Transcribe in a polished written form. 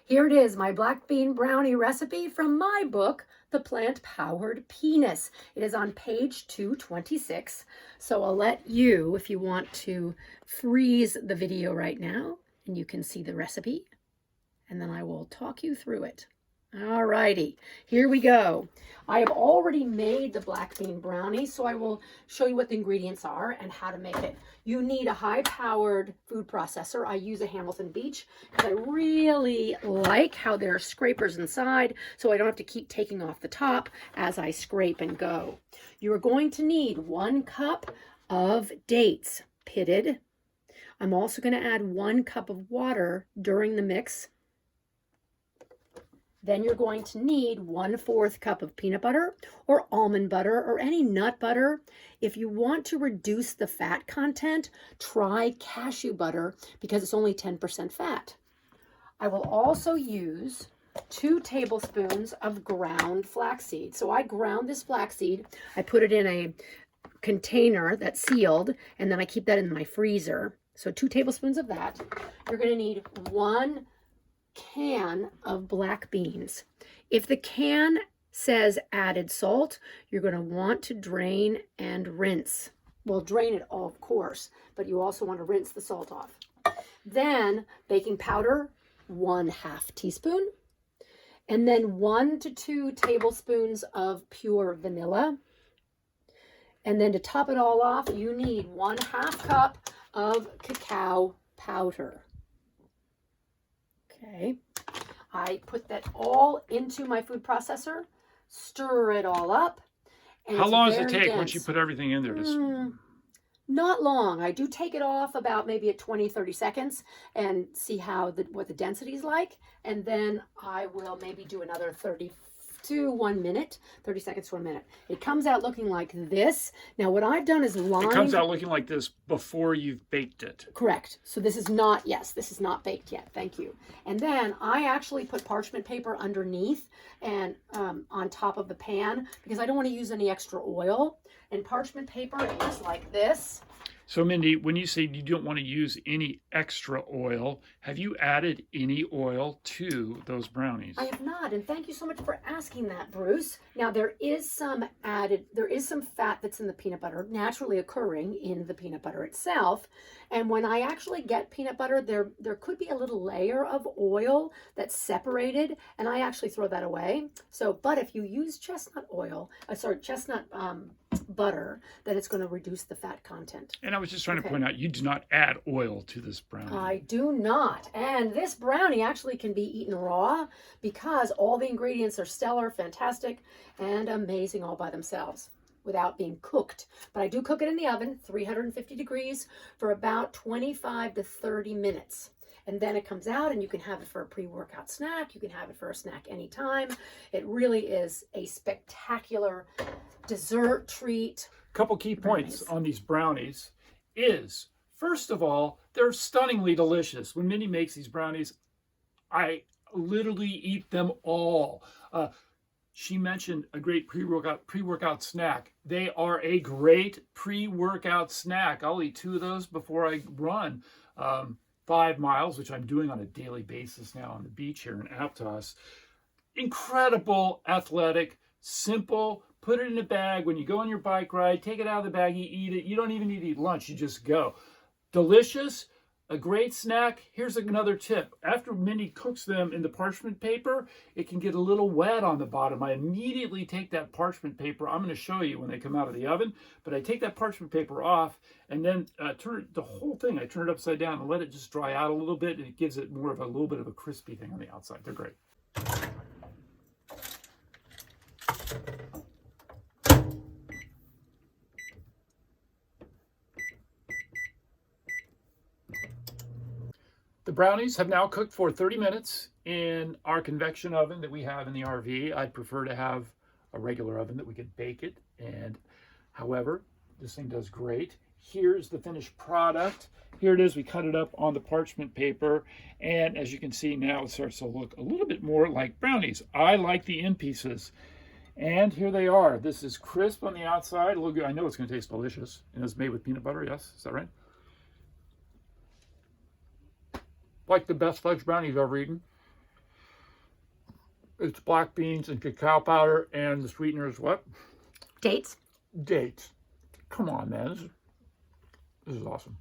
Here it is, my black bean brownie recipe from my book, The Plant-Powered Penis. It is on page 226. So I'll let you, if you want to freeze the video right now, and you can see the recipe, and then I will talk you through it. All righty, here we go. I have already made the black bean brownie, so I will show you what the ingredients are and how to make it. You need a high-powered food processor. I use a Hamilton Beach because I really like how there are scrapers inside, so I don't have to keep taking off the top as I scrape and go. You are going to need 1 cup of dates, pitted. I'm also going to add 1 cup of water during the mix. Then you're going to need 1/4 cup of peanut butter or almond butter or any nut butter. If you want to reduce the fat content, try cashew butter because it's only 10% fat. I will also use 2 tablespoons of ground flaxseed. So I ground this flaxseed. I put it in a container that's sealed, and then I keep that in my freezer. So 2 tablespoons of that. You're going to need 1 can of black beans. If the can says added salt, you're going to want to drain and rinse. Well, drain it all, of course, but you also want to rinse the salt off. Then baking powder, 1/2 teaspoon, and then 1 to 2 tablespoons of pure vanilla. And then to top it all off, you need 1/2 cup of cacao powder. Okay, I put that all into my food processor, stir it all up. And how long does it take once you put everything in there? Not long. I do take it off about maybe at 20-30 seconds and see how what the density is like. And then I will maybe do another 30 to 1 minute, 30 seconds to 1 minute. It comes out looking like this. Now what I've done is lined. It comes out looking like this before you've baked it. Correct. So this is not, yes, this is not baked yet. Thank you. And then I actually put parchment paper underneath and on top of the pan because I don't want to use any extra oil. And parchment paper is like this. So Mindy, when you say you don't want to use any extra oil, have you added any oil to those brownies? I have not, and thank you so much for asking that, Bruce. Now there is some fat that's in the peanut butter, naturally occurring in the peanut butter itself. And when I actually get peanut butter, there could be a little layer of oil that's separated, and I actually throw that away. So, but if you use chestnut butter, then it's going to reduce the fat content. And I was just trying to point out, you do not add oil to this brownie. I do not. And this brownie actually can be eaten raw because all the ingredients are stellar, fantastic, and amazing all by themselves without being cooked. But I do cook it in the oven, 350 degrees, for about 25 to 30 minutes. And then it comes out and you can have it for a pre-workout snack. You can have it for a snack anytime. It really is a spectacular dessert treat. Couple key points on these brownies is, first of all, they're stunningly delicious. When Mindy makes these brownies, I literally eat them all. She mentioned a great pre-workout snack. They are a great pre-workout snack. I'll eat 2 of those before I run 5 miles, which I'm doing on a daily basis now on the beach here in Aptos. Incredible, athletic, simple. Put it in a bag. When you go on your bike ride, take it out of the bag, you eat it. You don't even need to eat lunch. You just go. Delicious, a great snack. Here's another tip. After Mindy cooks them in the parchment paper, it can get a little wet on the bottom. I immediately take that parchment paper. I'm going to show you when they come out of the oven, but I take that parchment paper off and then turn the whole thing. I turn it upside down and let it just dry out a little bit, and it gives it more of a little bit of a crispy thing on the outside. They're great. The brownies have now cooked for 30 minutes in our convection oven that we have in the RV. I'd prefer to have a regular oven that we could bake it. And however, this thing does great. Here's the finished product. Here it is. We cut it up on the parchment paper. And as you can see now, it starts to look a little bit more like brownies. I like the end pieces. And here they are. This is crisp on the outside. Look good. I know it's going to taste delicious. And it's made with peanut butter. Yes, is that right? Like the best fudge brownies I've ever eaten. It's black beans and cacao powder, and the sweetener is what? Dates. Dates. Come on, man. This is awesome.